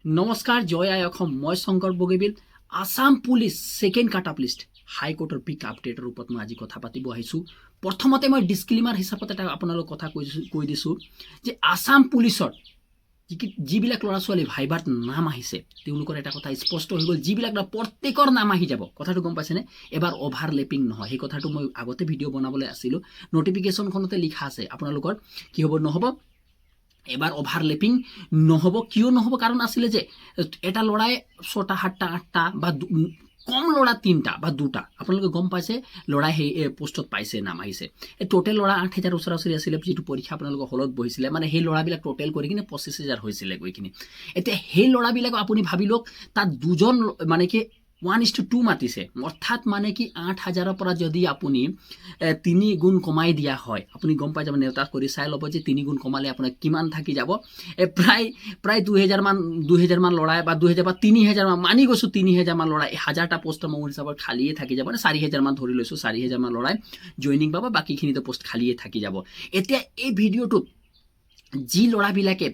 নমস্কাৰ জয় আই অসম মই Shankar Bogibeel Assam police second cut off list হাইকোৰ্টেৰ পিক আপডেটৰ ওপৰত মই আজি কথা পাতিব আহিছোঁ। প্ৰথমতে মই ডিসক্লেমাৰ হিচাপত এটা আপোনালোক কথা কৈ দিছোঁ যে আসাম পুলিচৰ যিবিলাক ল'ৰা ছোৱালী ভাইবাত নাম আহিছে তেওঁলোকৰ এটা কথা স্পষ্ট হৈ গ'ল, যিবিলাক প্ৰত্যেকৰ নাম আহি যাব। কথাটো গম পাইছেনে? এবাৰ অভাৰলেপিং নহয়, সেই কথাটো মই আগতে ভিডিঅ' বনাবলৈ আছিলোঁ, নটিফিকেশ্যনখনতে লিখা আছে আপোনালোকৰ কি হ'ব নহ'ব, এবাৰ অভাৰলেপিং নহ'ব। কিয় নহ'ব? কাৰণ আছিলে যে এটা ল'ৰাই 6টা 7টা 8টা বা কম ল'ৰা 3টা বা 2টা আপোনালোকে গম পাইছে ল'ৰাই সেই পোষ্টত পাইছে, নাম আহিছে। এই টোটেল ল'ৰা 8,000 ওচৰা-ওচৰি আছিলে, যিটো পৰীক্ষা আপোনালোকৰ হলত বহিছিলে, মানে সেই ল'ৰাবিলাক টোটেল কৰি কিনে 25,000 হৈছিলে গৈকিনি। এতিয়া সেই ল'ৰাবিলাকক আপুনি ভাবি লওক, তাত দুজন মানে কি 1:2 মাতিছে, অৰ্থাৎ মানে কি 8,000ৰ পৰা যদি আপুনি 3 গুণ কমাই দিয়া হয়, আপুনি গম পাই যাব, নেওতা কৰি চাই ল'ব যে 3 গুণ কমালে আপোনাৰ কিমান থাকি যাব। প্ৰায় 2,000 মান ল'ৰাই বা 2,000 বা 3,000 মান, মানি গৈছোঁ 3,000 মান ল'ৰাই 1000টা পোষ্ট মোৰ হিচাপত খালিয়ে থাকি যাব, মানে 4,000 মান ধৰি লৈছোঁ, 4,000 মান ল'ৰাই জইনিং পাব, বাকীখিনিতো পোষ্ট খালিয়ে থাকি যাব। এতিয়া এই ভিডিঅ'টোত যি ল'ৰাবিলাকে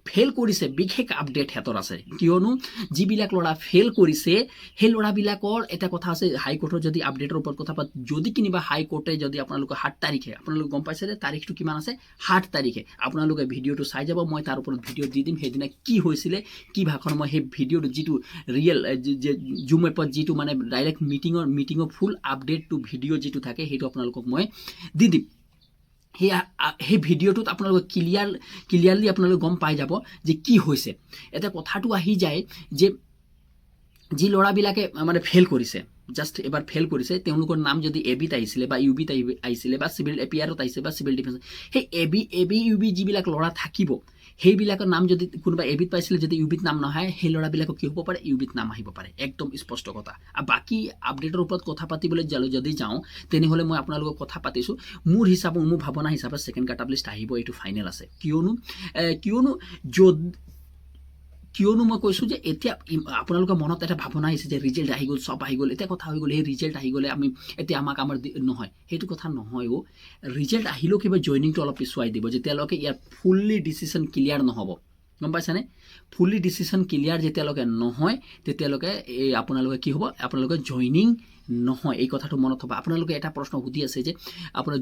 ফেইল কৰিছে বিশেষ আপডেট সিহঁতৰ আছে, কিয়নো যিবিলাক ল'ৰা ফেইল কৰিছে সেই ল'ৰাবিলাকৰ এটা কথা আছে, হাইকোৰ্টৰ যদি আপডেটৰ ওপৰত কথা পাত, যদি কিনিবা হাইকোৰ্টে যদি আপোনালোকৰ 7 তাৰিখে, আপোনালোকে গম পাইছে যে তাৰিখটো কিমান আছে, 7 তাৰিখে আপোনালোকে ভিডিঅ'টো চাই যাব, মই তাৰ ওপৰত ভিডিঅ' দি দিম, সেইদিনা কি হৈছিলে কি ভাষণ, মই সেই ভিডিঅ'টো যিটো ৰিয়েল জুম এপত যিটো মানে ডাইৰেক্ট মিটিঙৰ ফুল আপডেটটো ভিডিঅ' যিটো থাকে সেইটো আপোনালোকক মই দি দিম। সেই ভিডিঅ'টোত আপোনালোকে ক্লিয়াৰলি আপোনালোকে গম পাই যাব যে কি হৈছে। এতিয়া কথাটো আহি যায় যে যি ল'ৰাবিলাকে মানে ফেইল কৰিছে, জাষ্ট এবাৰ ফেইল কৰিছে, তেওঁলোকৰ নাম যদি এবিত আহিছিলে বা ইউবিত আহিছিলে বা চিভিল এপিয়াৰত আহিছে বা চিভিল ডিফেন্স, সেই এবি ইউবি যিবিলাক ল'ৰা থাকিব সেইবিলাকৰ নাম যদি কোনোবা এবিত পাইছিলে, যদি ইউবিত নাম নহয়, সেই ল'ৰাবিলাকক কি হ'ব পাৰে, ইউবিত নাম আহিব পাৰে, একদম স্পষ্ট কথা। আৰু বাকী আপডেটৰ ওপৰত কথা পাতিবলৈ যদি যাওঁ তেনেহ'লে মই আপোনালোকক কথা পাতিছোঁ, মোৰ হিচাপত, মোৰ ভাৱনা হিচাপত সেকেন্ড কাট অফ লিষ্ট আহিব, এইটো ফাইনেল আছে। কিয়নো মই কৈছোঁ যে এতিয়া আপোনালোকৰ মনত এটা ভাৱনা আহিছে যে ৰিজাল্ট আহি গ'ল, চব আহি গ'ল, এতিয়া কথা হৈ গ'ল সেই ৰিজাল্ট আহি গ'লে আমি এতিয়া আমাৰ নহয়, সেইটো কথা নহয়। ৰিজাল্ট আহিলেও কিবা জইনিংটো অলপ পিছুৱাই দিব, যেতিয়ালৈকে ইয়াৰ ফুল্লি ডিচিশ্যন ক্লিয়াৰ নহ'ব, গম পাইছেনে? ফুল্লি ডিচিশ্যন ক্লিয়াৰ যেতিয়ালৈকে নহয় তেতিয়ালৈকে এই আপোনালোকে কি হ'ব, আপোনালোকে জইনিং নহয়, এই কথাটো মনত হ'ব। আপোনালোকে এটা প্ৰশ্ন সুধি আছে যে আপোনাৰ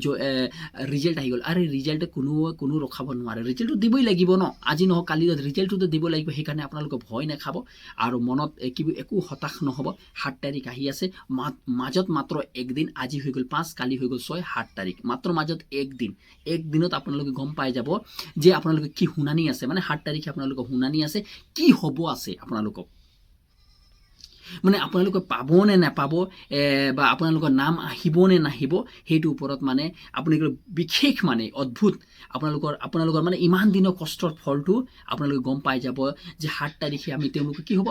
ৰিজাল্ট আহি গ'ল, আৰে ৰিজাল্টে কোনো ৰখাব নোৱাৰে, ৰিজাল্টটো দিবই লাগিব ন, আজি নহওক কালি ৰিজাল্টটোতো দিব লাগিব। সেইকাৰণে আপোনালোকে ভয় নাখাব আৰু মনত একো হতাশ নহ'ব। 7 তাৰিখ আহি আছে, মাজত মাত্ৰ একদিন, আজি হৈ গ'ল 5, কালি হৈ গ'ল 6, 7 তাৰিখ, মাত্ৰ মাজত একদিনত আপোনালোকে গম পাই যাব যে আপোনালোকে কি শুনানি আছে, মানে 7 তাৰিখে আপোনালোকৰ শুনানি আছে, কি হ'ব আছে আপোনালোকক, মানে আপোনালোকে পাব নে নাপাব বা আপোনালোকৰ নাম আহিব নে নাহিব, সেইটোৰ ওপৰত মানে আপোনালোকৰ বিশেষ মানে অদ্ভুত আপোনালোকৰ মানে ইমান দিনৰ কষ্টৰ ফলটো আপোনালোকে গম পাই যাব যে 7 তাৰিখে আমি তেওঁলোকে কি হ'ব,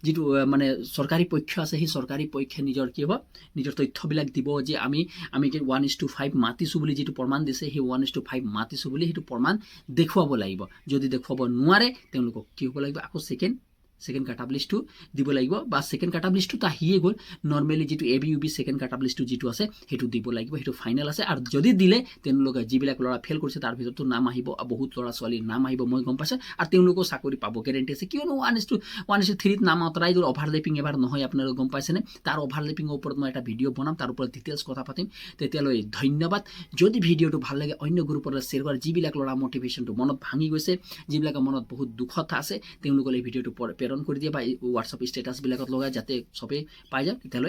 যিটো মানে চৰকাৰী পক্ষ আছে সেই চৰকাৰী পক্ষে নিজৰ কি হ'ব, নিজৰ তথ্যবিলাক দিব যে আমি 1:5 মাতিছোঁ বুলি যিটো প্ৰমাণ দিছে, সেই 1:5 মাতিছোঁ বুলি সেইটো প্ৰমাণ দেখুৱাব লাগিব। যদি দেখুৱাব নোৱাৰে তেওঁলোকক কি হ'ব লাগিব, আকৌ সেকেন্ড কাট অফ লিষ্টটো দিব লাগিব, বা সেকেন্ড কাট অফ লিষ্টটো আহিয়ে গ'ল, নৰ্মেলি যিটো এবি ইউবি সেকেন্ড কাট অফ লিষ্টটো যিটো আছে সেইটো দিব লাগিব, সেইটো ফাইনেল আছে। আৰু যদি দিলে তেওঁলোকে যিবিলাক ল'ৰা ফেইল কৰিছে তাৰ ভিতৰতো নাম আহিব, বহুত ল'ৰা ছোৱালীৰ নাম আহিব, মই গম পাইছোঁ, আৰু তেওঁলোকেও চাকৰি পাব গেৰেণ্টি আছে। কিয়নো 1:3 নাম আঁতৰাই দিল, অভাৰলেপিং এবাৰ নহয়, আপোনালোকে গম পাইছেনে? তাৰ অভাৰলেপিঙৰ ওপৰত মই এটা ভিডিঅ' বনাম, তাৰ ওপৰত ডিটেইলছ কথা পাতিম। তেতিয়ালৈ ধন্যবাদ। যদি ভিডিঅ'টো ভাল লাগে অন্য গ্ৰুপত শ্বেয়াৰ কৰে, যিবিলাক ল'ৰা মটিভেশ্যনটো মনত ভাঙি গৈছে, যিবিলাকৰ মনত বহুত দুখত আছে, তেওঁলোকলৈ এই ভিডিঅ'টো প্ৰেৰণ কৰি দিয়ে বা হোৱাটছআপ ষ্টেটাছবিলাকত লগাই, যাতে চবেই পাই যায়। তেতিয়ালৈ